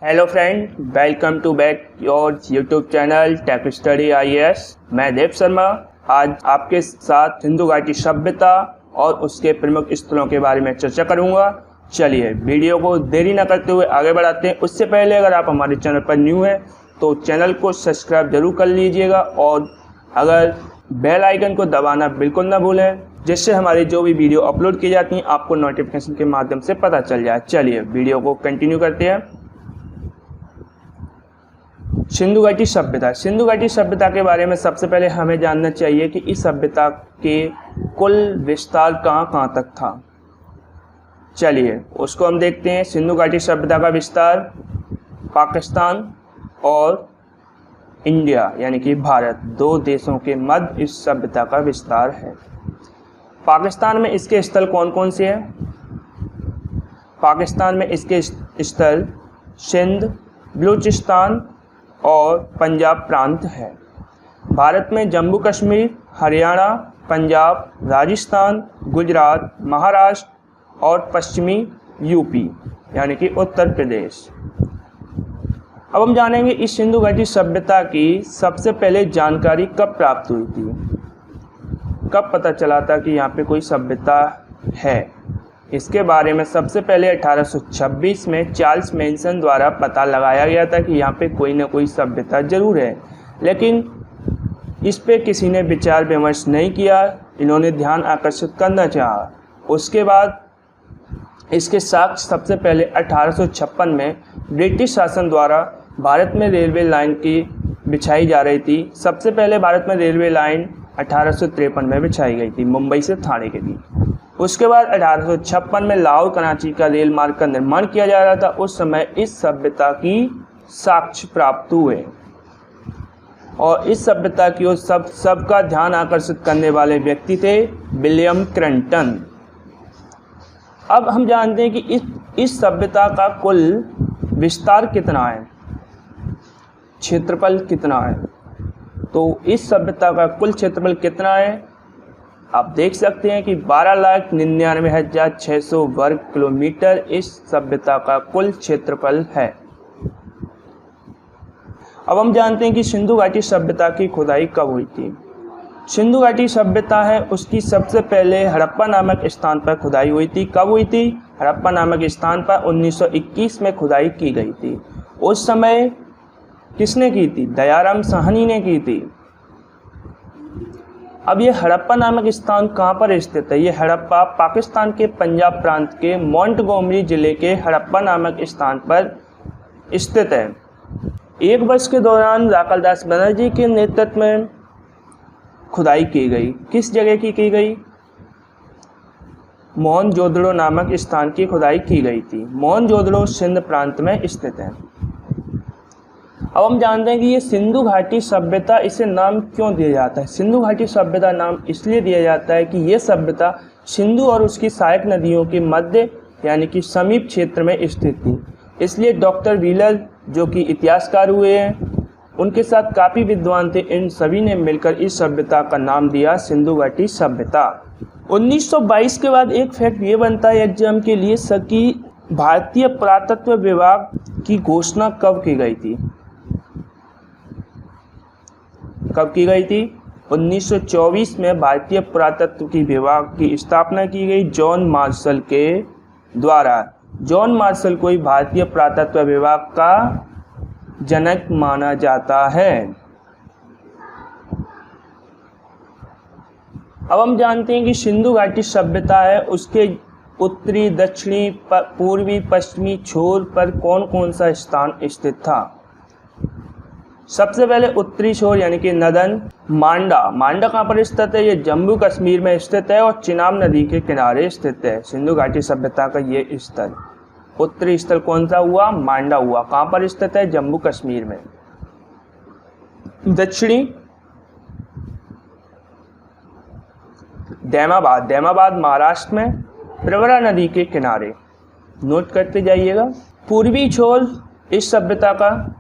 Hello friend, welcome to back your YouTube channel tech study IAS। मैं देव शर्मा आज आपके साथ सिंधु घाटी सभ्यता और उसके प्रमुख स्थलों के बारे में चर्चा करूंगा। चलिए वीडियो को देरी न करते हुए आगे बढ़ाते हैं। उससे पहले अगर आप हमारे चैनल पर न्यू हैं तो चैनल को सब्सक्राइब जरूर कर लीजिएगा और अगर बेल आइकन को दबाना बिल्कुल ना भूलें, जिससे हमारी जो भी वीडियो अपलोड की जाती हैं आपको नोटिफिकेशन के माध्यम से पता चल जाए। चलिए वीडियो को कंटिन्यू करते हैं। सिंधु घाटी सभ्यता। सिंधु घाटी सभ्यता के बारे में सबसे पहले हमें जानना चाहिए कि इस सभ्यता के कुल विस्तार कहाँ तक था। चलिए उसको हम देखते हैं। सिंधु घाटी सभ्यता का विस्तार पाकिस्तान और इंडिया यानी कि भारत, दो देशों के मध्य इस सभ्यता का विस्तार है। पाकिस्तान में इसके स्थल कौन कौन से हैं? पाकिस्तान में इसके स्थल सिंध, बलूचिस्तान और पंजाब प्रांत है। भारत में जम्मू कश्मीर, हरियाणा, पंजाब, राजस्थान, गुजरात, महाराष्ट्र और पश्चिमी यूपी यानी कि उत्तर प्रदेश। अब हम जानेंगे इस सिंधु घाटी सभ्यता की सबसे पहले जानकारी कब प्राप्त हुई थी, कब पता चला था कि यहाँ पे कोई सभ्यता है। इसके बारे में सबसे पहले 1826 में चार्ल्स मैनसन द्वारा पता लगाया गया था कि यहाँ पे कोई ना कोई सभ्यता जरूर है, लेकिन इस पे किसी ने विचार विमर्श नहीं किया। इन्होंने ध्यान आकर्षित करना चाहा। उसके बाद इसके साक्ष्य सबसे पहले 1856 में ब्रिटिश शासन द्वारा भारत में रेलवे लाइन की बिछाई जा रही थी। सबसे पहले भारत में रेलवे लाइन 1853 में बिछाई गई थी, मुंबई से थाने के बीच। उसके बाद 1856 में लाहौर कराची का रेल मार्ग का निर्माण किया जा रहा था। उस समय इस सभ्यता की साक्ष्य प्राप्त हुए और इस सभ्यता की ओर सबका ध्यान आकर्षित करने वाले व्यक्ति थे विलियम क्रंटन। अब हम जानते हैं कि इस सभ्यता का कुल विस्तार कितना है, क्षेत्रफल कितना है। तो इस सभ्यता का कुल क्षेत्रफल कितना है आप देख सकते हैं कि 12,99,600 वर्ग किलोमीटर इस सभ्यता का कुल क्षेत्रफल है। अब हम जानते हैं कि सिंधु घाटी सभ्यता की खुदाई कब हुई थी। सिंधु घाटी सभ्यता है उसकी सबसे पहले हड़प्पा नामक स्थान पर खुदाई हुई थी। कब हुई थी? हड़प्पा नामक स्थान पर 1921 में खुदाई की गई थी। उस समय किसने की थी? दयाराम साहनी ने की थी। अब ये हड़प्पा नामक स्थान कहाँ पर स्थित है? ये हड़प्पा पाकिस्तान के पंजाब प्रांत के मोंटगोमरी जिले के हड़प्पा नामक स्थान पर स्थित है। एक वर्ष के दौरान राकलदास बनर्जी के नेतृत्व में खुदाई की गई। किस जगह की गई? मोहनजोदड़ो नामक स्थान की खुदाई की गई थी। मोहनजोदड़ो सिंध प्रांत में स्थित है। अब हम जानते हैं कि ये सिंधु घाटी सभ्यता, इसे नाम क्यों दिया जाता है? सिंधु घाटी सभ्यता नाम इसलिए दिया जाता है कि ये सभ्यता सिंधु और उसकी सहायक नदियों के मध्य यानी कि समीप क्षेत्र में स्थित थी। इसलिए डॉक्टर व्हीलर जो कि इतिहासकार हुए हैं, उनके साथ काफ़ी विद्वान थे, इन सभी ने मिलकर इस सभ्यता का नाम दिया सिंधु घाटी सभ्यता। 1922 के बाद एक फैक्ट ये बनता है एग्जाम के लिए कि भारतीय पुरातत्व विभाग की घोषणा कब की गई थी? कब की गई थी? 1924 में भारतीय पुरातत्व की विभाग की स्थापना की गई जॉन मार्शल के द्वारा। जॉन मार्शल को ही भारतीय पुरातत्व विभाग का जनक माना जाता है। अब हम जानते हैं कि सिंधु घाटी सभ्यता है उसके उत्तरी, दक्षिणी, पूर्वी, पश्चिमी छोर पर कौन कौन सा स्थान स्थित था। सबसे पहले उत्तरी छोर यानी कि नदन मांडा कहाँ पर स्थित है? ये जम्मू कश्मीर में स्थित है और चिनाब नदी के किनारे स्थित है। सिंधु घाटी सभ्यता का ये स्थल, उत्तरी स्थल कौन सा हुआ? मांडा हुआ। कहाँ पर स्थित है? जम्मू कश्मीर में। दक्षिणी दैमाबाद महाराष्ट्र में, प्रवरा नदी के किनारे। नोट करते जाइएगा। पूर्वी छोर इस सभ्यता का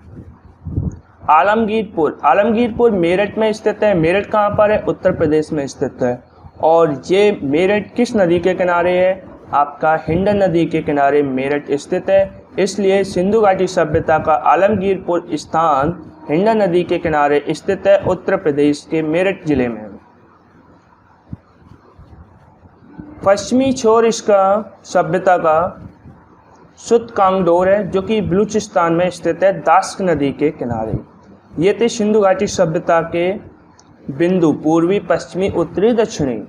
आलमगीरपुर मेरठ में स्थित है। मेरठ कहाँ पर है? उत्तर प्रदेश में स्थित है। और ये मेरठ किस नदी के किनारे है? आपका हिंडन नदी के किनारे मेरठ स्थित है। इसलिए सिंधु घाटी सभ्यता का आलमगीरपुर स्थान हिंडन नदी के किनारे स्थित है, उत्तर प्रदेश के मेरठ जिले में। पश्चिमी छोर इसका सभ्यता का सुतकांगडोर है, जो कि बलूचिस्तान में स्थित है, दास्क नदी के किनारे। ये थे सिंधु घाटी सभ्यता के बिंदु, पूर्वी, पश्चिमी, उत्तरी, दक्षिणी।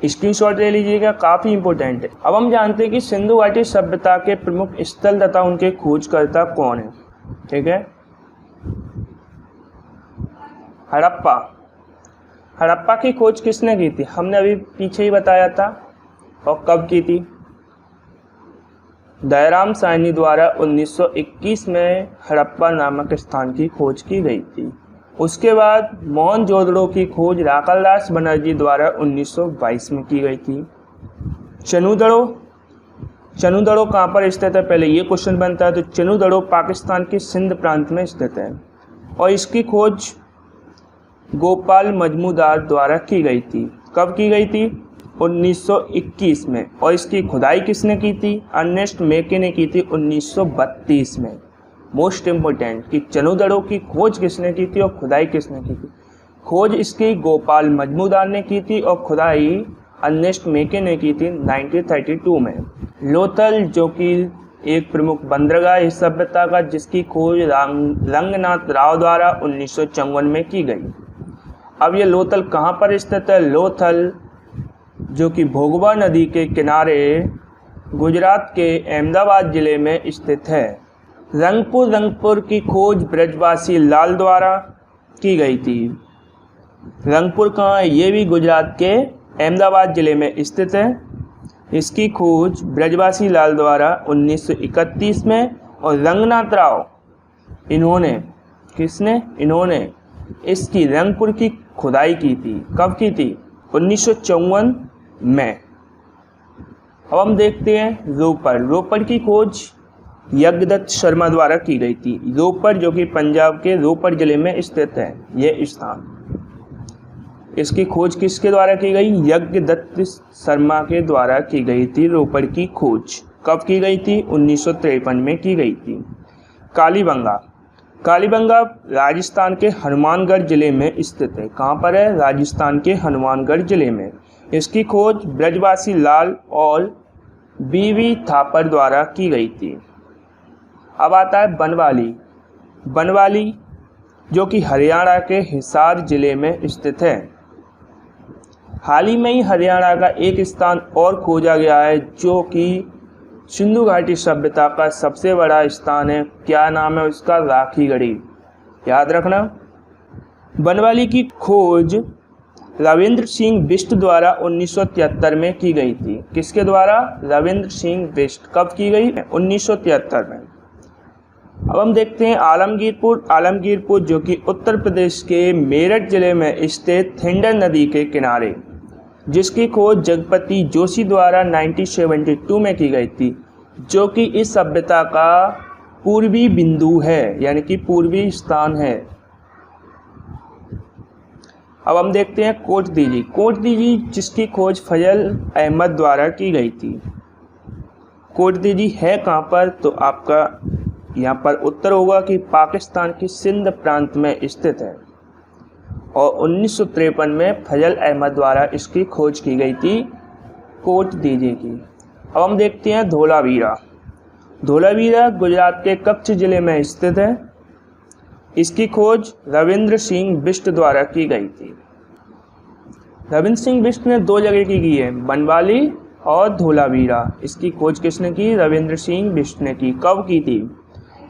स्क्रीनशॉट ले लीजिएगा, काफ़ी इंपॉर्टेंट है। अब हम जानते हैं कि सिंधु घाटी सभ्यता के प्रमुख स्थल तथा उनके खोजकर्ता कौन है। ठीक है, हड़प्पा। हड़प्पा की खोज किसने की थी? हमने अभी पीछे ही बताया था। और कब की थी? दयाराम साहनी द्वारा 1921 में हड़प्पा नामक स्थान की खोज की गई थी। उसके बाद मोहनजोदड़ो की खोज राखालदास बनर्जी द्वारा 1922 में की गई थी। चनुदड़ो कहाँ पर स्थित है? पहले ये क्वेश्चन बनता है। तो चनुदड़ो पाकिस्तान के सिंध प्रांत में स्थित है और इसकी खोज गोपाल मजमूदार द्वारा की गई थी। कब की गई थी? 1921 में। और इसकी खुदाई किसने की थी? अर्नेस्ट मेके ने की थी 1932 में। मोस्ट इम्पोर्टेंट कि चनुदड़ो की खोज किसने की थी और खुदाई किसने की थी? खोज इसकी गोपाल मजमूदार ने की थी और खुदाई अर्नेस्ट मेके ने की थी 1932 में। लोथल, जो कि एक प्रमुख बंदरगाह इस सभ्यता का, जिसकी खोज रंगनाथ राव द्वारा 1954 में की गई। अब ये लोथल कहाँ पर स्थित है? लोथल, जो कि भोगवा नदी के किनारे गुजरात के अहमदाबाद जिले में स्थित है। रंगपुर की खोज ब्रजवासी लाल द्वारा की गई थी। रंगपुर कहाँ है? ये भी गुजरात के अहमदाबाद जिले में स्थित है। इसकी खोज ब्रजवासी लाल द्वारा 1931 में और रंगनाथ राव, इन्होंने इसकी रंगपुर की खुदाई की थी। कब की थी? 1954 में। अब हम देखते हैं रोपड़ की खोज यज्ञदत्त शर्मा द्वारा की गई थी। रोपड़, जो कि पंजाब के रोपड़ जिले में स्थित है ये स्थान, इसकी खोज किसके द्वारा की गई? यज्ञदत्त शर्मा के द्वारा की गई थी। रोपड़ की खोज कब की गई थी? 1953 में की गई थी। कालीबंगा राजस्थान के हनुमानगढ़ जिले में स्थित है। कहाँ पर है? राजस्थान के हनुमानगढ़ जिले में। इसकी खोज ब्रजवासी लाल और बीवी थापर द्वारा की गई थी। अब आता है बनवाली, जो कि हरियाणा के हिसार जिले में स्थित है। हाल ही में ही हरियाणा का एक स्थान और खोजा गया है, जो कि सिंधु घाटी सभ्यता का सबसे बड़ा स्थान है। क्या नाम है उसका? राखीगढ़ी। याद रखना। बनवाली की खोज रविंद्र सिंह बिष्ट द्वारा 1973 में की गई थी। किसके द्वारा? रविंद्र सिंह बिष्ट। कब की गई? 1973 में। अब हम देखते हैं आलमगीरपुर, जो कि उत्तर प्रदेश के मेरठ जिले में स्थित हिंडन नदी के किनारे, जिसकी खोज जगपति जोशी द्वारा 1972 में की गई थी, जो कि इस सभ्यता का पूर्वी बिंदु है, यानी कि पूर्वी स्थान है। अब हम देखते हैं कोटदीजी, जिसकी खोज फजल अहमद द्वारा की गई थी। कोटदीजी है कहाँ पर? तो आपका यहाँ पर उत्तर होगा कि पाकिस्तान की सिंध प्रांत में स्थित है और 1953 में फजल अहमद द्वारा इसकी खोज की गई थी, कोटदीजी की। अब हम देखते हैं धोलावीरा गुजरात के कच्छ जिले में स्थित है। इसकी खोज रविंद्र सिंह बिष्ट द्वारा की गई थी। रविंद्र सिंह बिष्ट ने 2 जगह की है, बनवाली और धोलावीरा। इसकी खोज किसने की? रविंद्र सिंह बिष्ट ने की। कब की थी?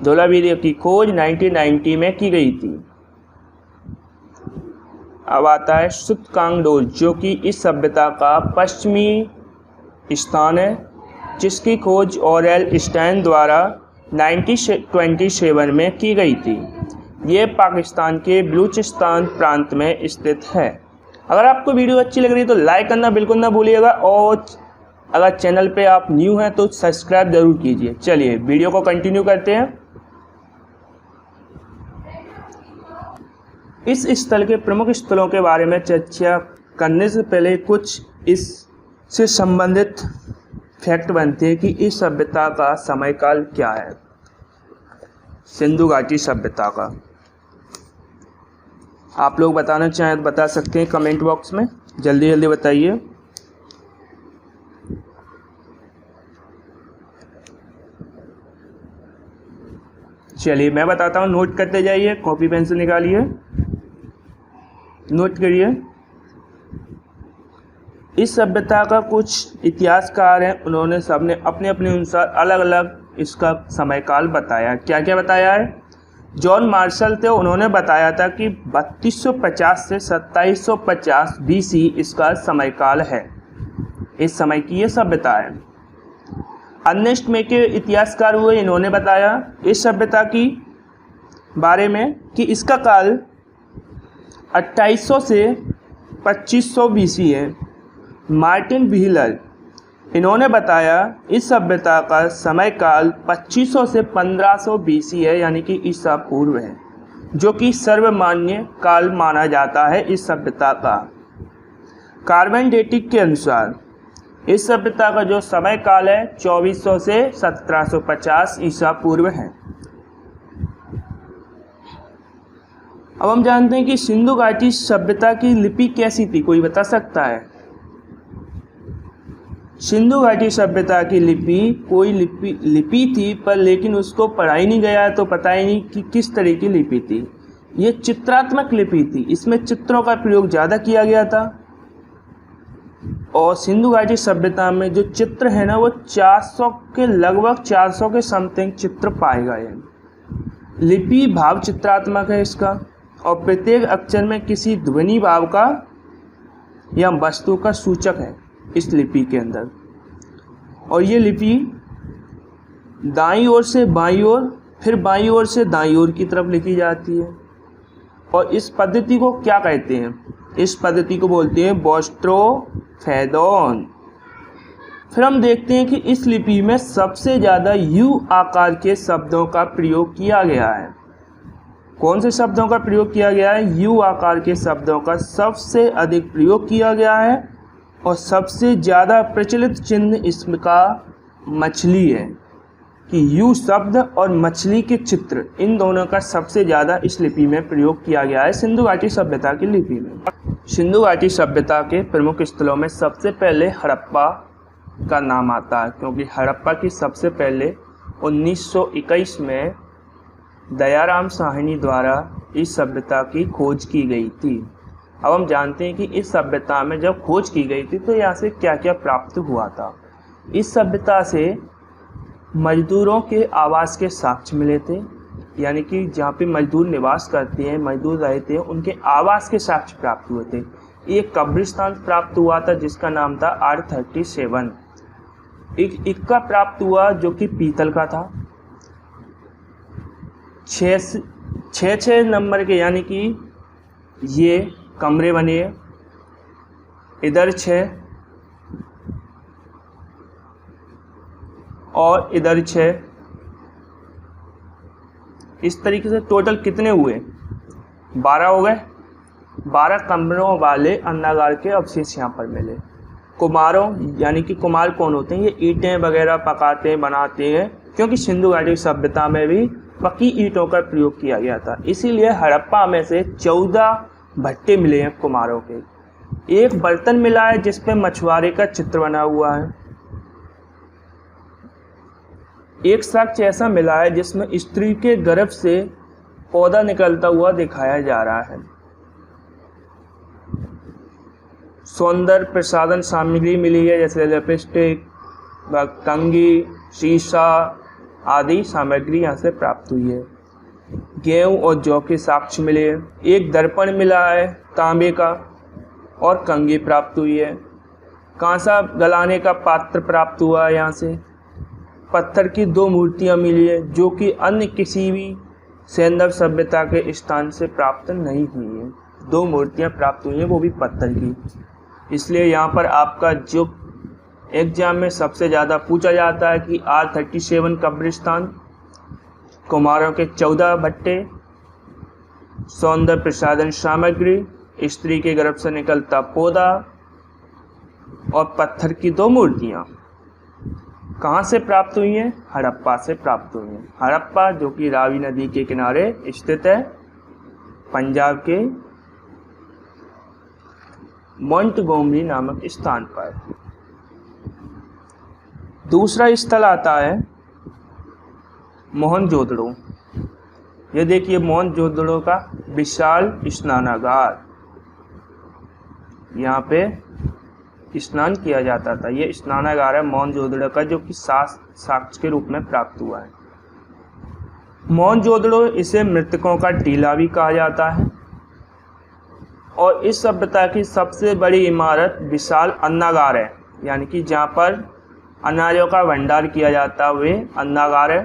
धोलावीरा की खोज 1990 में की गई थी। अब आता है सुतकांगडोर, जो कि इस सभ्यता का पश्चिमी स्थान है, जिसकी खोज ऑरेल स्टैन द्वारा 1927 में की गई थी। ये पाकिस्तान के बलूचिस्तान प्रांत में स्थित है। अगर आपको वीडियो अच्छी लग रही है तो लाइक करना बिल्कुल ना भूलिएगा और अगर चैनल पे आप न्यू हैं तो सब्सक्राइब जरूर कीजिए। चलिए वीडियो को कंटिन्यू करते हैं। इस स्थल के प्रमुख स्थलों के बारे में चर्चा करने से पहले कुछ इससे संबंधित फैक्ट बनते हैं कि इस सभ्यता का समयकाल क्या है, सिंधु घाटी सभ्यता का। आप लोग बताना चाहें तो बता सकते हैं कमेंट बॉक्स में, जल्दी जल्दी बताइए। चलिए मैं बताता हूँ, नोट करते जाइए, कॉपी पेंसिल निकालिए, नोट करिए। इस सभ्यता का कुछ इतिहासकार हैं, उन्होंने सबने अपने अपने अनुसार अलग अलग इसका समयकाल बताया। क्या क्या बताया है? जॉन मार्शल थे, उन्होंने बताया था कि 3250 से 2750 BC इसका समयकाल है। इस समय की ये सभ्यता है। अर्नेस्ट मे के इतिहासकार हुए, इन्होंने बताया इस सभ्यता की बारे में कि इसका काल 2800 से 2500 BC है। मार्टिन व्हीलर, इन्होंने बताया इस सभ्यता का समय काल 2500 से 1500 BC है, यानी कि ईसा पूर्व है, जो कि सर्वमान्य काल माना जाता है इस सभ्यता का। कार्बन डेटिंग के अनुसार इस सभ्यता का जो समय काल है 2400 से 1750 ईसा पूर्व है। अब हम जानते हैं कि सिंधु घाटी सभ्यता की लिपि कैसी थी, कोई बता सकता है? सिंधु घाटी सभ्यता की लिपि कोई लिपि थी, पर लेकिन उसको पढ़ा ही नहीं गया, तो पता ही नहीं कि किस तरह की लिपि थी। ये चित्रात्मक लिपि थी, इसमें चित्रों का प्रयोग ज़्यादा किया गया था। और सिंधु घाटी सभ्यता में जो चित्र है ना, वो 400 के लगभग 400 के समथिंग चित्र पाए गए। लिपि भाव चित्रात्मक है इसका, और प्रत्येक अक्षर में किसी ध्वनि भाव का या वस्तु का सूचक है इस लिपि के अंदर। और ये लिपि दाईं ओर से बाईं ओर, फिर बाईं ओर से दाईं ओर की तरफ लिखी जाती है। और इस पद्धति को क्या कहते हैं? इस पद्धति को बोलते हैं बोस्ट्रोफेडोन। फिर हम देखते हैं कि इस लिपि में सबसे ज़्यादा यू आकार के शब्दों का प्रयोग किया गया है। कौन से शब्दों का प्रयोग किया गया है? यू आकार के शब्दों का सबसे अधिक प्रयोग किया गया है। और सबसे ज़्यादा प्रचलित चिन्ह इसका मछली है, कि यू शब्द और मछली के चित्र, इन दोनों का सबसे ज़्यादा इस लिपि में प्रयोग किया गया है सिंधु घाटी सभ्यता की लिपि में। सिंधु घाटी सभ्यता के प्रमुख स्थलों में सबसे पहले हड़प्पा का नाम आता है, क्योंकि हड़प्पा की सबसे पहले 1921 में दयाराम साहनी द्वारा इस सभ्यता की खोज की गई थी। अब हम जानते हैं कि इस सभ्यता में जब खोज की गई थी तो यहाँ से क्या क्या प्राप्त हुआ था। इस सभ्यता से मजदूरों के आवास के साक्ष्य मिले थे, यानी कि जहाँ पे मजदूर निवास करते हैं, मजदूर रहते हैं, उनके आवास के साक्ष्य प्राप्त हुए थे। एक कब्रिस्तान प्राप्त हुआ था जिसका नाम था R37। एक इक्का प्राप्त हुआ जो कि पीतल का था। 6 नंबर के, यानी कि ये कमरे बने, इधर 6 और इधर 6। इस तरीके से टोटल कितने हुए? 12 हो गए। 12 कमरों वाले अन्नागार के अवशेष यहाँ पर मिले। कुम्हारों, यानी कि कुम्हार कौन होते हैं? ये ईंटें वगैरह पकाते हैं, बनाते हैं, क्योंकि सिंधु घाटी सभ्यता में भी पकी ईंटों का प्रयोग किया गया था। इसीलिए हड़प्पा में से 14 भट्टे मिले हैं कुम्हारों के। एक बर्तन मिला है जिस पे मछुआरे का चित्र बना हुआ है। एक साक्ष्य ऐसा मिला है जिसमें स्त्री के गर्भ से पौधा निकलता हुआ दिखाया जा रहा है। सौंदर्य प्रसाधन सामग्री मिली है, जैसे लिपस्टिक, कंघी, शीशा आदि सामग्री यहाँ से प्राप्त हुई है। गेहूं और जौ के साक्ष्य मिले हैं। एक दर्पण मिला है तांबे का, और कंघी प्राप्त हुई है। कांसा गलाने का पात्र प्राप्त हुआ है यहाँ से। पत्थर की 2 मूर्तियाँ मिली है जो कि अन्य किसी भी सैंधव सभ्यता के स्थान से प्राप्त नहीं हुई है। 2 मूर्तियाँ प्राप्त हुई हैं, वो भी पत्थर की। इसलिए यहाँ पर आपका जो एग्जाम में सबसे ज़्यादा पूछा जाता है कि R37 कब्रिस्तान, कुम्हारों के 14 भट्टे, सौंदर्य प्रसाधन सामग्री, स्त्री के गर्भ से निकलता पौधा और पत्थर की 2 मूर्तियाँ। कहाँ से प्राप्त हुई हैं? हड़प्पा से प्राप्त हुई हैं। हड़प्पा जो कि रावी नदी के किनारे स्थित है, पंजाब के मोंटगोमरी नामक स्थान पर। दूसरा स्थल आता है मोहनजोदड़ो। ये देखिए मोहनजोदड़ो का विशाल स्नानागार, यहाँ पे स्नान किया जाता था। ये स्नानागार है मोहनजोदड़ो का, जो कि साक्ष्य के रूप में प्राप्त हुआ है। मोहनजोदड़ो इसे मृतकों का टीला भी कहा जाता है और इस सभ्यता की सबसे बड़ी इमारत विशाल अन्नागार है, यानी कि जहाँ पर अनाजों का भंडार किया जाता है वे अन्नागार है।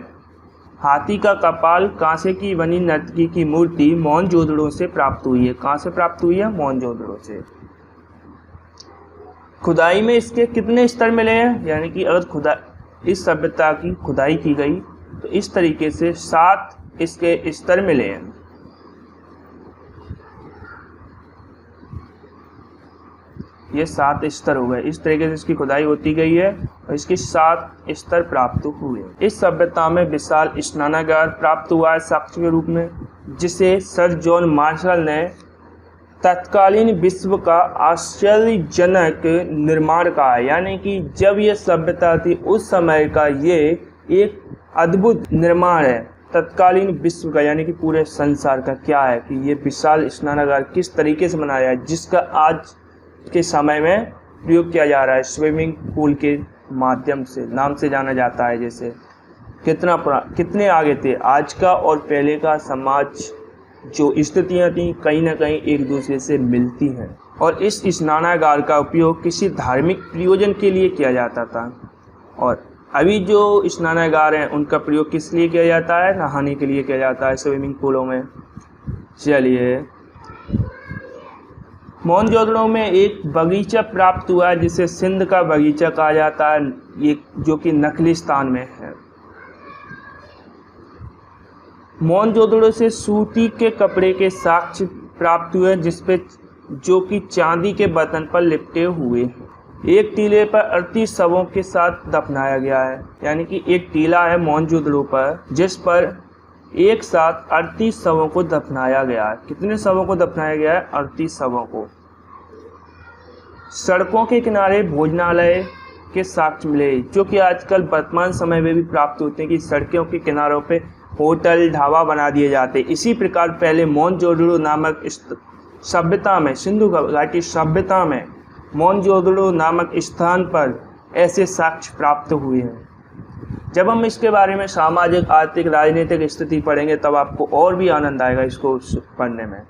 हाथी का कपाल, कांसे की बनी नर्तकी की मूर्ति मोहनजोदड़ो से प्राप्त हुई है। कहाँ से प्राप्त हुई है? मोहनजोदड़ो से। खुदाई में इसके कितने स्तर मिले हैं? यानी कि अगर इस सभ्यता की खुदाई की गई तो इस तरीके से 7 इसके स्तर मिले हैं। ये 7 स्तर हो गए। इस तरीके से इसकी खुदाई होती गई है और इसके 7 स्तर प्राप्त हुए। इस सभ्यता में विशाल स्नानागार प्राप्त हुआ है साक्ष्य के रूप में, जिसे सर जॉन मार्शल ने तत्कालीन विश्व का आश्चर्यजनक निर्माण कहा है। यानी कि जब ये सभ्यता थी उस समय का ये एक अद्भुत निर्माण है तत्कालीन विश्व का, यानी कि पूरे संसार का। क्या है कि ये विशाल स्नानागार किस तरीके से बनाया है, जिसका आज के समय में प्रयोग किया जा रहा है स्विमिंग पूल के माध्यम से, नाम से जाना जाता है। जैसे कितने आगे थे आज का और पहले का समाज, जो स्थितियाँ थी कहीं ना कहीं एक दूसरे से मिलती हैं। और इस स्नानागार का उपयोग किसी धार्मिक प्रयोजन के लिए किया जाता था और अभी जो स्नानागार हैं उनका प्रयोग किस लिए किया जाता है? नहाने के लिए किया जाता है स्विमिंग पूलों में। चलिए, मोहनजोदड़ो में एक बगीचा प्राप्त हुआ है जिसे सिंध का बगीचा कहा जाता है, ये जो कि नखलिस्तान में है। मोहनजोदड़ो से सूती के कपड़े के साक्ष्य प्राप्त हुए जिसपे जो कि चांदी के बर्तन पर लिपटे हुए हैं। एक टीले पर 38 शवों के साथ दफनाया गया है, यानी कि एक टीला है मोहनजोदड़ो पर जिस पर एक साथ 38 शवों को दफनाया गया है। कितने शवों को दफनाया गया है? 38 शवों को। सड़कों के किनारे भोजनालय के साक्ष्य मिले, जो कि आजकल वर्तमान समय में भी प्राप्त होते हैं कि सड़कों के किनारों पे होटल ढाबा बना दिए जाते। इसी प्रकार पहले मोहनजोदड़ो नामक सभ्यता में, सिंधु घाटी सभ्यता में मोहनजोदड़ो नामक स्थान पर ऐसे साक्ष्य प्राप्त हुए हैं। जब हम इसके बारे में सामाजिक, आर्थिक, राजनीतिक स्थिति पढ़ेंगे तब आपको और भी आनंद आएगा इसको पढ़ने में।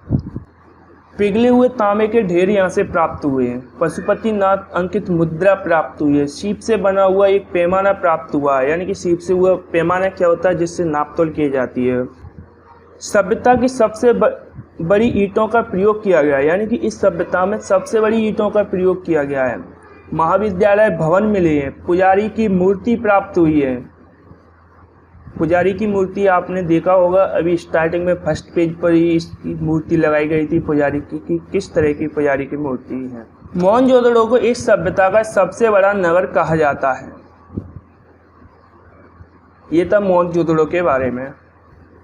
पिघले हुए तांबे के ढेर यहाँ से प्राप्त हुए हैं। पशुपतिनाथ अंकित मुद्रा प्राप्त हुई है। सीप से बना हुआ एक पैमाना प्राप्त हुआ है, यानी कि सीप से हुआ पैमाना क्या होता है? जिससे नापतोल की जाती है। सभ्यता की सबसे बड़ी ईंटों का प्रयोग किया गया है, यानी कि इस सभ्यता में सबसे बड़ी ईंटों का प्रयोग किया गया है। महाविद्यालय भवन मिले हैं। पुजारी की मूर्ति प्राप्त हुई है। पुजारी की मूर्ति आपने देखा होगा, अभी स्टार्टिंग में फर्स्ट पेज पर ही इसकी मूर्ति लगाई गई थी पुजारी की, कि किस तरह की पुजारी की मूर्ति है। मोहनजोदड़ो को इस सभ्यता का सबसे बड़ा नगर कहा जाता है। ये था मोहनजोदड़ो के बारे में,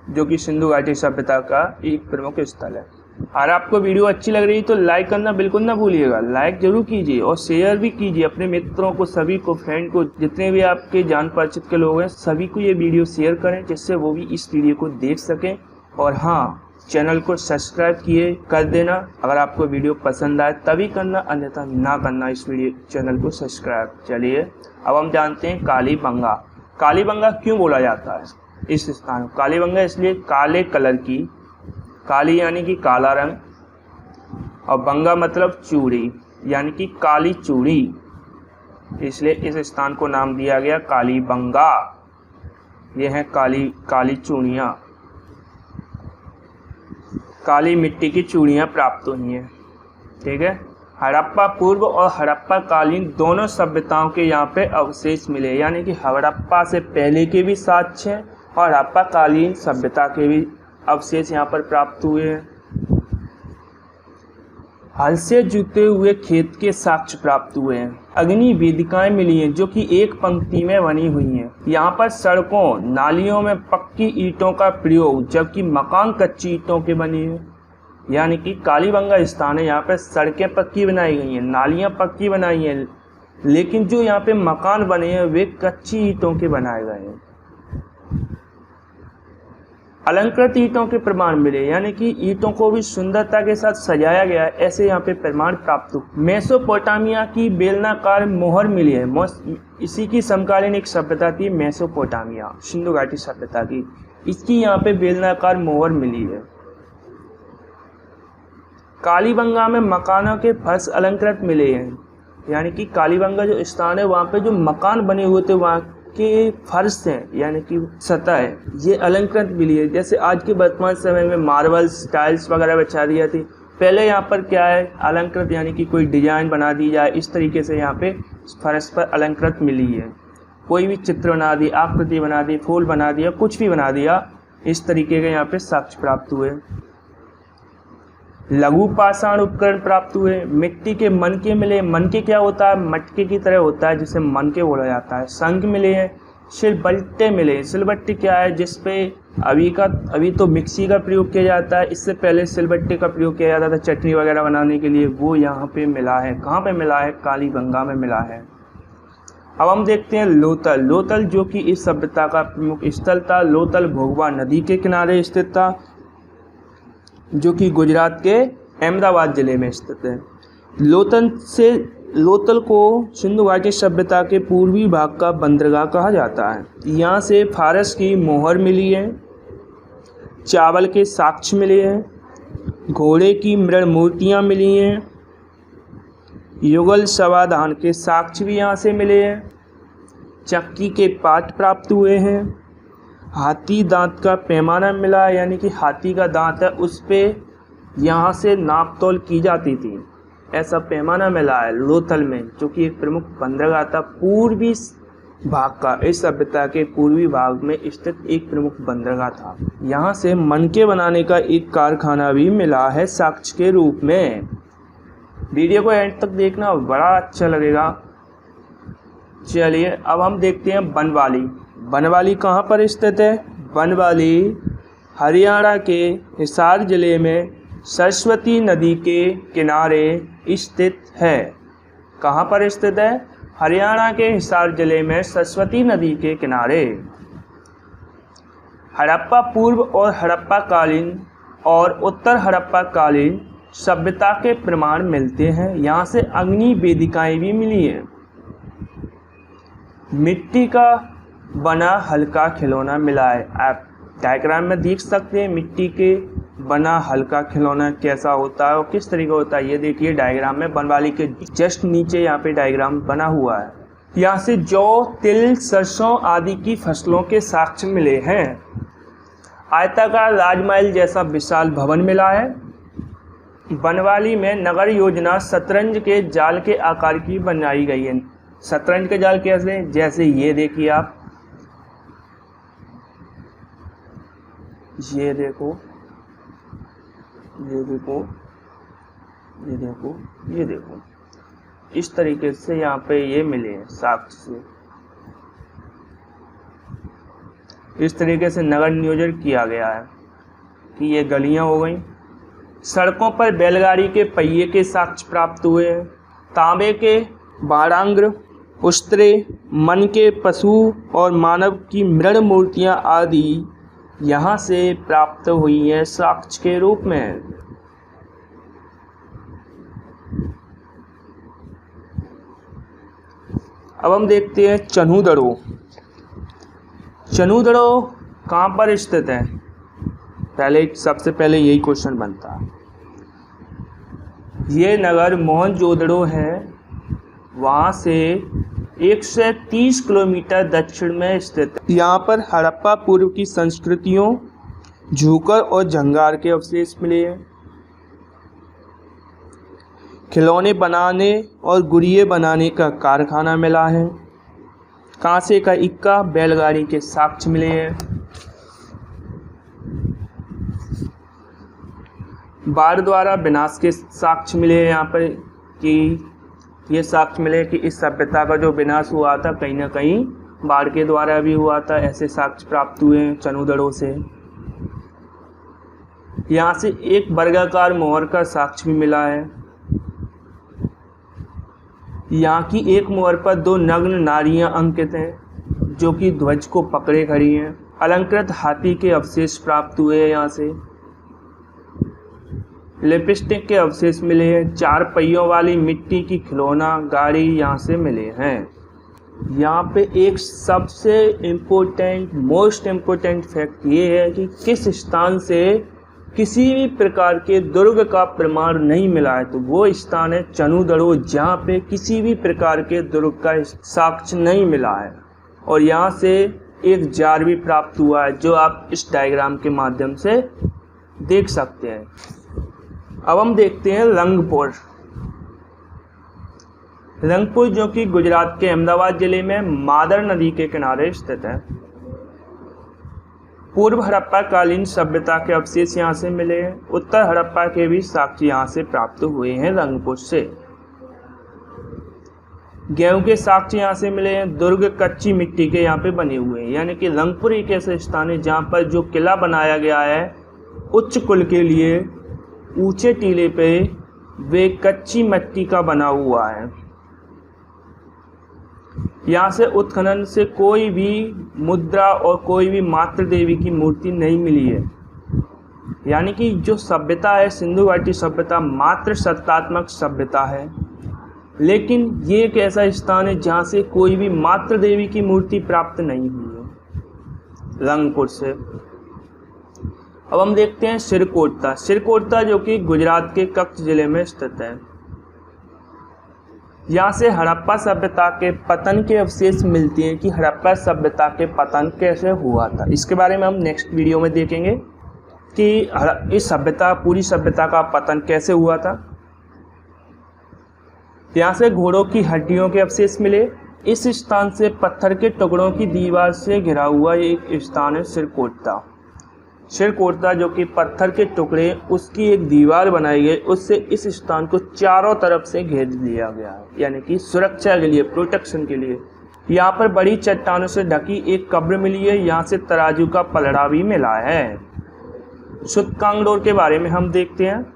जो कि सिंधु घाटी सभ्यता का एक प्रमुख स्थल है। अगर आपको वीडियो अच्छी लग रही है तो लाइक करना बिल्कुल ना भूलिएगा। लाइक जरूर कीजिए और शेयर भी कीजिए अपने मित्रों को, सभी को, फ्रेंड को, जितने भी आपके जान परिचित के लोग हैं सभी को ये वीडियो शेयर करें, जिससे वो भी इस वीडियो को देख सकें। और हाँ, चैनल को सब्सक्राइब किए कर देना। अगर आपको वीडियो पसंद आए तभी करना, अन्यथा ना करना इस वीडियो चैनल को सब्सक्राइब। चलिए अब हम जानते हैं कालीबंगा। कालीबंगा क्यों बोला जाता है इस स्थान को? कालीबंगा इसलिए काले कलर की, काली यानी कि काला रंग, और बंगा मतलब चूड़ी, यानी कि काली चूड़ी, इसलिए इस स्थान को नाम दिया गया कालीबंगा। ये हैं काली चूड़ियाँ, काली मिट्टी की चूड़ियाँ प्राप्त हुई हैं। ठीक है। हड़प्पा पूर्व और हड़प्पा कालीन दोनों सभ्यताओं के यहाँ पे अवशेष मिले, यानी कि हड़प्पा से पहले के भी साक्ष्य हैं और हड़प्पा कालीन सभ्यता के भी अवशेष यहाँ पर प्राप्त हुए हैं। हल से जुते हुए खेत के साक्ष्य प्राप्त हुए हैं। अग्नि वेदिकाएं मिली हैं जो कि एक पंक्ति में बनी हुई हैं। यहाँ पर सड़कों नालियों में पक्की ईंटों का प्रयोग, जबकि मकान कच्ची ईंटों के बने हैं। यानी कि कालीबंगा स्थान है, यहाँ पे सड़कें पक्की बनाई गई हैं, नालियाँ पक्की बनाई हैं, लेकिन जो यहाँ पे मकान बने हैं वे कच्ची ईंटों के बनाए गए हैं। अलंकृत ईंटों के प्रमाण मिले, यानी कि ईंटों को भी सुंदरता के साथ सजाया गया है, ऐसे यहाँ पे प्रमाण प्राप्त हुए। मेसोपोटामिया की बेलनाकार मोहर मिली है। इसी की समकालीन एक सभ्यता थी मेसोपोटामिया, सिंधु घाटी सभ्यता की। इसकी यहाँ पे बेलनाकार मोहर मिली है। कालीबंगा में मकानों के फर्श अलंकृत मिले हैं, यानी कि कालीबंगा जो स्थान है वहाँ पे जो मकान बने हुए थे वहाँ के फर्श हैं, यानी कि सतह है, ये अलंकृत मिली है। जैसे आज के वर्तमान समय में मार्बल्स टाइल्स वगैरह बिछा दी जाती, पहले यहाँ पर क्या है अलंकृत, यानी कि कोई डिजाइन बना दी जाए, इस तरीके से यहाँ पे फर्श पर अलंकृत मिली है। कोई भी चित्र बना दी, आकृति बना दी, फूल बना दिया, कुछ भी बना दिया, इस तरीके के यहाँ पे साक्ष्य प्राप्त हुए। लघु पाषाण उपकरण प्राप्त हुए। मिट्टी के मनके मिले। मनके क्या होता है, मटके की तरह होता है जिसे मनके बोला जाता है। शंख मिले हैं। सिलबट्टे मिले। सिलबट्टे क्या है, जिसपे अभी तो मिक्सी का प्रयोग किया जाता है, इससे पहले सिलबट्टे का प्रयोग किया जाता था चटनी वगैरह बनाने के लिए, वो यहाँ पे मिला है। कहाँ पे मिला है, कालीबंगा में मिला है। अब हम देखते हैं लोथल। लोथल जो कि इस सभ्यता का प्रमुख स्थल था। लोथल भोगवा नदी के किनारे स्थित था, जो कि गुजरात के अहमदाबाद जिले में स्थित है। लोथल को सिंधु घाटी सभ्यता के पूर्वी भाग का बंदरगाह कहा जाता है। यहाँ से फारस की मोहर मिली है, चावल के साक्ष्य मिले हैं, घोड़े की मृण मूर्तियाँ मिली हैं, युगल समाधान के साक्ष्य भी यहाँ से मिले हैं, चक्की के पाठ प्राप्त हुए हैं, हाथी दांत का पैमाना मिला है, यानी कि हाथी का दांत है उस पे यहाँ से नाप तोल की जाती थी, ऐसा पैमाना मिला है लोथल में, जो कि एक प्रमुख बंदरगाह था पूर्वी भाग का। इस सभ्यता के पूर्वी भाग में स्थित एक प्रमुख बंदरगाह था। यहाँ से मनके बनाने का एक कारखाना भी मिला है साक्ष्य के रूप में। वीडियो को एंड तक देखना, बड़ा अच्छा लगेगा। चलिए अब हम देखते हैं बनवाली। बनवाली कहाँ पर स्थित है, बनवाली हरियाणा के हिसार जिले में सरस्वती नदी के किनारे स्थित है। कहाँ पर स्थित है, हरियाणा के हिसार जिले में सरस्वती नदी के किनारे। हड़प्पा पूर्व और हड़प्पा कालीन और उत्तर हड़प्पा कालीन सभ्यता के प्रमाण मिलते हैं। यहाँ से अग्नि वेदिकाएं भी मिली हैं। मिट्टी का बना हल्का खिलौना मिला है। आप डायग्राम में देख सकते हैं मिट्टी के बना हल्का खिलौना कैसा होता है और किस तरीके होता है। ये देखिए डायग्राम में बनवाली के जस्ट नीचे यहाँ पे डायग्राम बना हुआ है। यहाँ से जौ, तिल, सरसों आदि की फसलों के साक्ष्य मिले हैं। आयताकार राजमहल जैसा विशाल भवन मिला है। बनवाली में नगर योजना शतरंज के जाल के आकार की बनाई गई है। शतरंज के जाल कैसे, जैसे ये देखिए आप, ये देखो, ये देखो, ये देखो, ये देखो, इस तरीके से यहाँ पे ये मिले हैं साक्ष्य से। इस तरीके से नगर नियोजन किया गया है कि ये गलियां हो गई। सड़कों पर बैलगाड़ी के पहिए के साक्ष्य प्राप्त हुए हैं। तांबे के बारांग्र, उस्त्रे, मन के पशु और मानव की मृण मूर्तियां आदि यहाँ से प्राप्त हुई हैं साक्ष्य के रूप में। अब हम देखते हैं चनूदड़ो। चनूदड़ो कहाँ पर स्थित है, सबसे पहले यही क्वेश्चन बनता है। ये नगर मोहनजोदड़ो है, वहाँ से 130 किलोमीटर दक्षिण में स्थित है। यहाँ पर हड़प्पा पूर्व की संस्कृतियों, झूकर और झंगार के अवशेष मिले हैं। खिलौने बनाने और गुड़िये बनाने का कारखाना मिला है। कांसे का इक्का, बैलगाड़ी के साक्ष्य मिले हैं। बाढ़ द्वारा विनाश के साक्ष्य मिले हैं यहाँ पर कि ये साक्ष्य मिले कि इस सभ्यता का जो विनाश हुआ था कहीं ना कहीं बाढ़ के द्वारा भी हुआ था। ऐसे साक्ष्य प्राप्त हुए हैं चनूदड़ों से। यहाँ से एक वर्गाकार मोहर का साक्ष्य भी मिला है। यहाँ की एक मोहर पर 2 नग्न नारियां अंकित हैं जो कि ध्वज को पकड़े खड़ी हैं। अलंकृत हाथी के अवशेष प्राप्त हुए हैं। यहाँ से लिपस्टिक के अवशेष मिले हैं। 4 पहियों वाली मिट्टी की खिलौना गाड़ी यहाँ से मिले हैं। यहाँ पे एक सबसे मोस्ट इम्पोर्टेंट फैक्ट ये है कि किस स्थान से किसी भी प्रकार के दुर्ग का प्रमाण नहीं मिला है, तो वो स्थान है चनूदड़ो, जहाँ पे किसी भी प्रकार के दुर्ग का साक्ष्य नहीं मिला है। और यहाँ से एक जार भी प्राप्त हुआ है जो आप इस डायग्राम के माध्यम से देख सकते हैं। अब हम देखते हैं रंगपुर। रंगपुर जो कि गुजरात के अहमदाबाद जिले में मादर नदी के किनारे स्थित है। पूर्व हड़प्पा कालीन सभ्यता के अवशेष यहाँ से मिले हैं। उत्तर हड़प्पा के भी साक्ष्य यहाँ से प्राप्त हुए हैं रंगपुर से। गेहूं के साक्ष्य यहाँ से मिले हैं। दुर्ग कच्ची मिट्टी के यहाँ पे बने हुए हैं, यानी कि रंगपुर एक ऐसा स्थान है जहाँ पर जो किला बनाया गया है उच्च कुल के लिए ऊंचे टीले पे वे कच्ची मिट्टी का बना हुआ है। यहाँ से उत्खनन से कोई भी मुद्रा और कोई भी मातृ देवी की मूर्ति नहीं मिली है। यानी कि जो सभ्यता है सिंधु घाटी सभ्यता मात्र सत्तात्मक सभ्यता है, लेकिन ये एक ऐसा स्थान है जहाँ से कोई भी मातृ देवी की मूर्ति प्राप्त नहीं हुई है रंगपुर से। अब हम देखते हैं सिरकोटता। सिरकोटता जो कि गुजरात के कच्छ जिले में स्थित है। यहाँ से हड़प्पा सभ्यता के पतन के अवशेष मिलते हैं कि हड़प्पा सभ्यता के पतन कैसे हुआ था। इसके बारे में हम नेक्स्ट वीडियो में देखेंगे कि इस पूरी सभ्यता का पतन कैसे हुआ था। यहाँ से घोड़ों की हड्डियों के अवशेष मिले। इस स्थान से पत्थर के टुकड़ों की दीवार से घिरा हुआ एक स्थान है सिरकोटता। सिरकोटता जो कि पत्थर के टुकड़े उसकी एक दीवार बनाई गई, उससे इस स्थान को चारों तरफ से घेर लिया गया है, यानी कि सुरक्षा के लिए, प्रोटेक्शन के लिए। यहाँ पर बड़ी चट्टानों से ढकी एक कब्र मिली है। यहाँ से तराजू का पलड़ा भी मिला है। सुतकांगडोर के बारे में हम देखते हैं।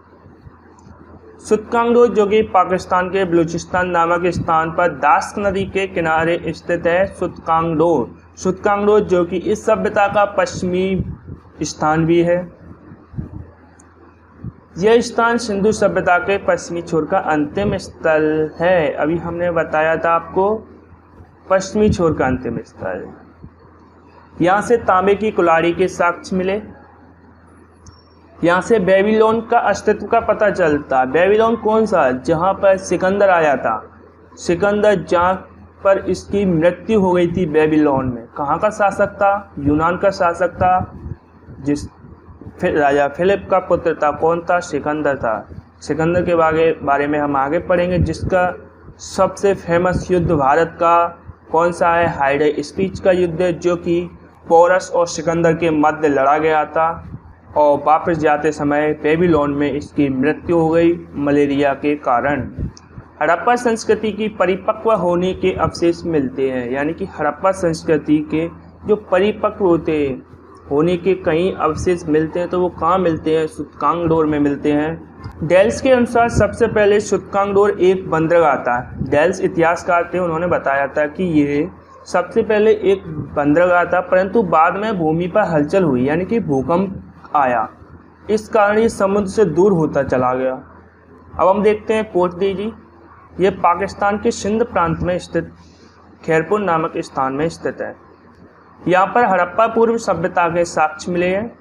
सुतकांगडोर जो कि पाकिस्तान के बलूचिस्तान नामक स्थान पर दास्क नदी के किनारे स्थित है। सुतकांगडोर जो कि इस सभ्यता का पश्चिमी स्थान भी है। यह स्थान सिंधु सभ्यता के पश्चिमी छोर का अंतिम स्थल है। अभी हमने बताया था आपको पश्चिमी छोर का अंतिम स्थल। यहाँ से तांबे की कुल्हाड़ी के साक्ष्य मिले। यहाँ से बेबीलोन का अस्तित्व का पता चलता। बेबीलोन कौन सा? जहाँ पर सिकंदर आया था। सिकंदर जहाँ पर इसकी मृत्यु हो गई थी बेबीलोन में। कहाँ का शासक था? यूनान का शासक था, फिर राजा फिलिप का पुत्र था। कौन था? सिकंदर था। सिकंदर के बारे में हम आगे पढ़ेंगे, जिसका सबसे फेमस युद्ध भारत का कौन सा है? हाइडे स्पीच का युद्ध, जो कि पोरस और सिकंदर के मध्य लड़ा गया था और वापस जाते समय बेबीलोन में इसकी मृत्यु हो गई मलेरिया के कारण। हड़प्पा संस्कृति की परिपक्व होने के अवशेष मिलते हैं, यानी कि हड़प्पा संस्कृति के जो परिपक्व होने के कई अवशेष मिलते हैं। तो वो कहाँ मिलते हैं? सुतकांगडोर में मिलते हैं। डेल्स के अनुसार सबसे पहले सुतकांगडोर एक बंदरगाह था। डेल्स इतिहासकार थे, उन्होंने बताया था कि ये सबसे पहले एक बंदरगाह था, परंतु बाद में भूमि पर हलचल हुई, यानी कि भूकंप आया, इस कारण ये समुद्र से दूर होता चला गया। अब हम देखते हैं कोटदीजी। ये पाकिस्तान के सिंध प्रांत में स्थित खैरपुर नामक स्थान में स्थित है। यहाँ पर हड़प्पा पूर्व सभ्यता के साक्ष्य मिले हैं।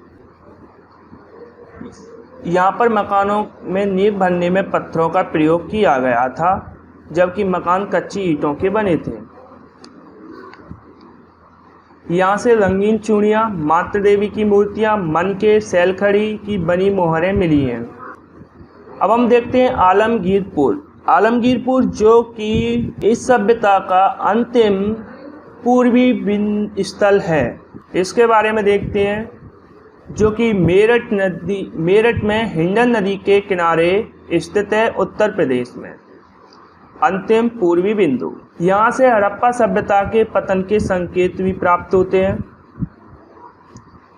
यहाँ पर मकानों में नींव भरने में पत्थरों का प्रयोग किया गया था, जबकि मकान कच्ची ईंटों के बने थे। यहाँ से रंगीन चूड़ियाँ, मातृ देवी की मूर्तियाँ, मन के सैलखड़ी की बनी मोहरें मिली हैं। अब हम देखते हैं आलमगीरपुर। आलमगीरपुर जो कि इस सभ्यता का अंतिम पूर्वी स्थल है, इसके बारे में देखते हैं, जो कि मेरठ में हिंडन नदी के किनारे स्थित है उत्तर प्रदेश में। अंतिम पूर्वी बिंदु। यहाँ से हड़प्पा सभ्यता के पतन के संकेत भी प्राप्त होते हैं।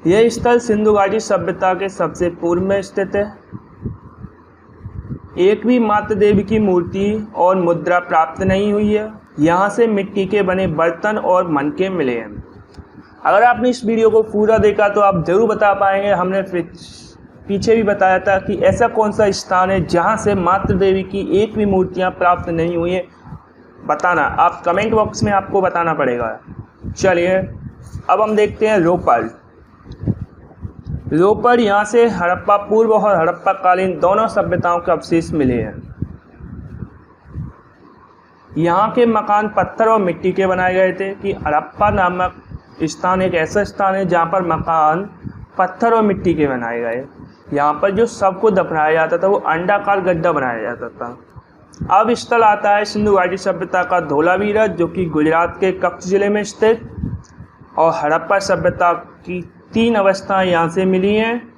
यह स्थल सिंधु घाटी सभ्यता के सबसे पूर्व में स्थित है। एक भी मातृ देवी की मूर्ति और मुद्रा प्राप्त नहीं हुई है। यहाँ से मिट्टी के बने बर्तन और मनके मिले हैं। अगर आपने इस वीडियो को पूरा देखा तो आप जरूर बता पाएंगे, हमने पीछे भी बताया था कि ऐसा कौन सा स्थान है जहाँ से मातृ देवी की एक भी मूर्तियाँ प्राप्त नहीं हुई है। बताना, आप कमेंट बॉक्स में आपको बताना पड़ेगा। चलिए अब हम देखते हैं रोपड़। रोपड़, यहाँ से हड़प्पा पूर्व और हड़प्पा कालीन दोनों सभ्यताओं के अवशेष मिले हैं। यहाँ के मकान पत्थर और मिट्टी के बनाए गए थे कि हड़प्पा नामक स्थान एक ऐसा स्थान है जहाँ पर मकान पत्थर और मिट्टी के बनाए गए। यहाँ पर जो सबको दफनाया जाता था वो अंडाकार गड्ढा बनाया जाता था। अब स्थल आता है सिंधु घाटी सभ्यता का धोलावीरा, जो कि गुजरात के कच्छ जिले में स्थित, और हड़प्पा सभ्यता की 3 अवस्थाएं यहाँ से मिली हैं।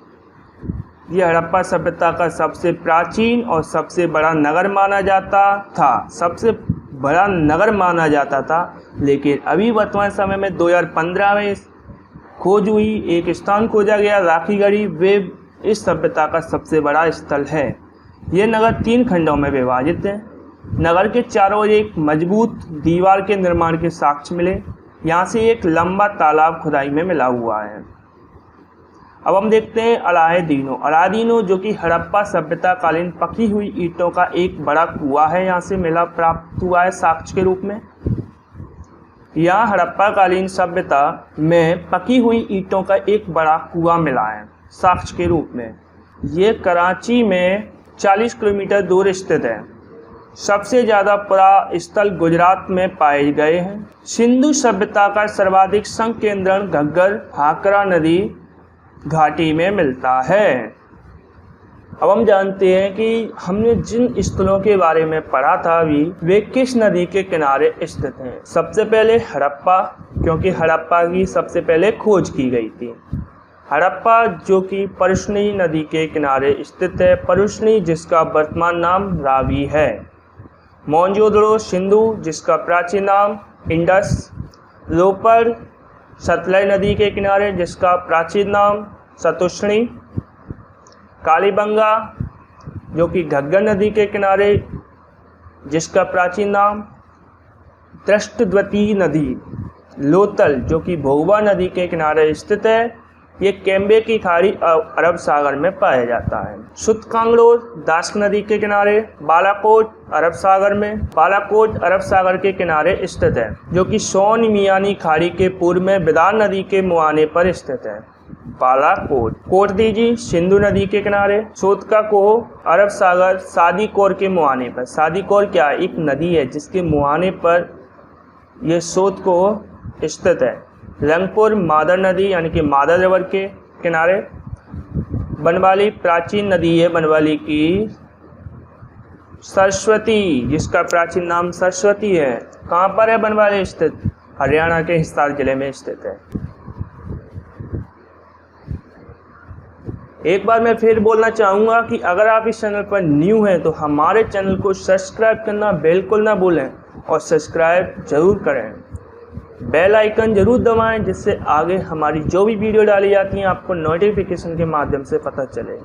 यह हड़प्पा सभ्यता का सबसे प्राचीन और सबसे बड़ा नगर माना जाता था, लेकिन अभी वर्तमान समय में 2015 में खोज हुई, एक स्थान खोजा गया राखीगढ़ी, वे इस सभ्यता का सबसे बड़ा स्थल है। यह नगर 3 खंडों में विभाजित है। नगर के चारों ओर एक मजबूत दीवार के निर्माण के साक्ष्य मिले। यहाँ से एक लंबा तालाब खुदाई में मिला हुआ है। अब हम देखते हैं अलाहेदीनो। अलाहेदीनो जो कि हड़प्पा सभ्यता कालीन पकी हुई ईंटों का एक बड़ा कुआं है, यहाँ से मिला प्राप्त हुआ है साक्ष्य के रूप में। यहाँ हड़प्पा कालीन सभ्यता में पकी हुई ईंटों का एक बड़ा कुआं मिला है साक्ष्य के रूप में। ये कराची में 40 किलोमीटर दूर स्थित है। सबसे ज़्यादा पुरा स्थल गुजरात में पाए गए हैं। सिंधु सभ्यता का सर्वाधिक संकेंद्रण घग्गर हाकरा नदी घाटी में मिलता है। अब हम जानते हैं कि हमने जिन स्थलों के बारे में पढ़ा था अभी, वे किस नदी के किनारे स्थित हैं। सबसे पहले हड़प्पा, क्योंकि हड़प्पा की सबसे पहले खोज की गई थी। हड़प्पा जो कि परुष्णी नदी के किनारे स्थित है, परुष्णी जिसका वर्तमान नाम रावी है। मोहनजोदड़ो सिंधु जिसका प्राचीन नाम इंडस। रोपड़ सतलज नदी के किनारे जिसका प्राचीन नाम सतुष्णी। कालीबंगा जो कि घग्गर नदी के किनारे जिसका प्राचीन नाम दृष्टद्वती नदी। लोतल जो कि भोगवा नदी के किनारे स्थित है। ये केम्बे की खाड़ी अरब सागर में पाया जाता है। सुतकांगड़ोर दास्क नदी के किनारे। बालाकोट अरब सागर में, बालाकोट अरब सागर के किनारे स्थित है, जो कि सोन मियानी खाड़ी के पूर्व में बिदार नदी के मुहाने पर स्थित है। बालाकोट। कोटदीजी सिंधु नदी के किनारे। सोतका कोह अरब सागर सादीकोर के मुहाने पर। सादीकोर क्या है? एक नदी है जिसके मुहाने पर यह सोतकोह स्थित है। रंगपुर मादर नदी यानी कि मादर रिवर के किनारे। बनवाली प्राचीन नदी है, बनवाली की सरस्वती जिसका प्राचीन नाम सरस्वती है। कहाँ पर है बनवाली स्थित? हरियाणा के हिसार जिले में स्थित है। एक बार मैं फिर बोलना चाहूँगा कि अगर आप इस चैनल पर न्यू हैं तो हमारे चैनल को सब्सक्राइब करना बिल्कुल ना भूलें और सब्सक्राइब जरूर करें। बेल आइकन जरूर दबाएं जिससे आगे हमारी जो भी वीडियो डाली जाती हैं आपको नोटिफिकेशन के माध्यम से पता चले।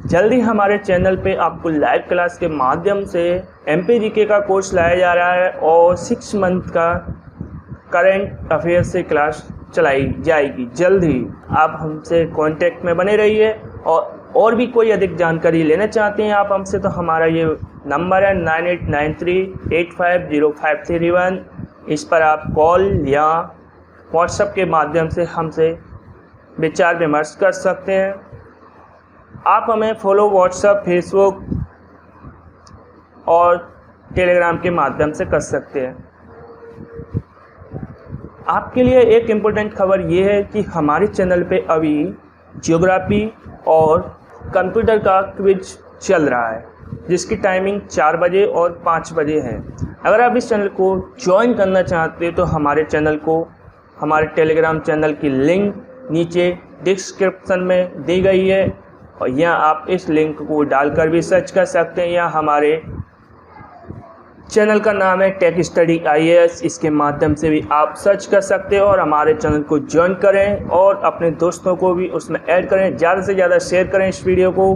जल्दी हमारे चैनल पे आपको लाइव क्लास के माध्यम से MPGK का कोर्स लाया जा रहा है और 6 मंथ का करंट अफेयर से क्लास चलाई जाएगी। जल्द ही आप हमसे कांटेक्ट में बने रहिए और भी कोई अधिक जानकारी लेना चाहते हैं आप हमसे तो हमारा ये नंबर है 9893850531। इस पर आप कॉल या व्हाट्सएप के माध्यम से हमसे विचार विमर्श कर सकते हैं। आप हमें फॉलो व्हाट्सएप, फेसबुक और टेलीग्राम के माध्यम से कर सकते हैं। आपके लिए एक इम्पोर्टेंट खबर ये है कि हमारे चैनल पे अभी ज्योग्राफी और कंप्यूटर का क्विज चल रहा है जिसकी टाइमिंग 4 बजे और 5 बजे है। अगर आप इस चैनल को ज्वाइन करना चाहते हैं तो हमारे चैनल को, हमारे टेलीग्राम चैनल की लिंक नीचे डिस्क्रिप्शन में दी गई है और यहाँ आप इस लिंक को डालकर भी सर्च कर सकते हैं या हमारे चैनल का नाम है टेक स्टडी IAS। इसके माध्यम से भी आप सर्च कर सकते हो और हमारे चैनल को ज्वाइन करें और अपने दोस्तों को भी उसमें ऐड करें। ज़्यादा से ज़्यादा शेयर करें इस वीडियो को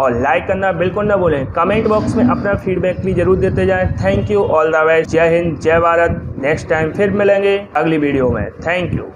और लाइक करना बिल्कुल ना भूलें। कमेंट बॉक्स में अपना फीडबैक भी जरूर देते जाएं। Thank you, all the best, जय हिंद, जय भारत। नेक्स्ट टाइम फिर मिलेंगे अगली वीडियो में। Thank you.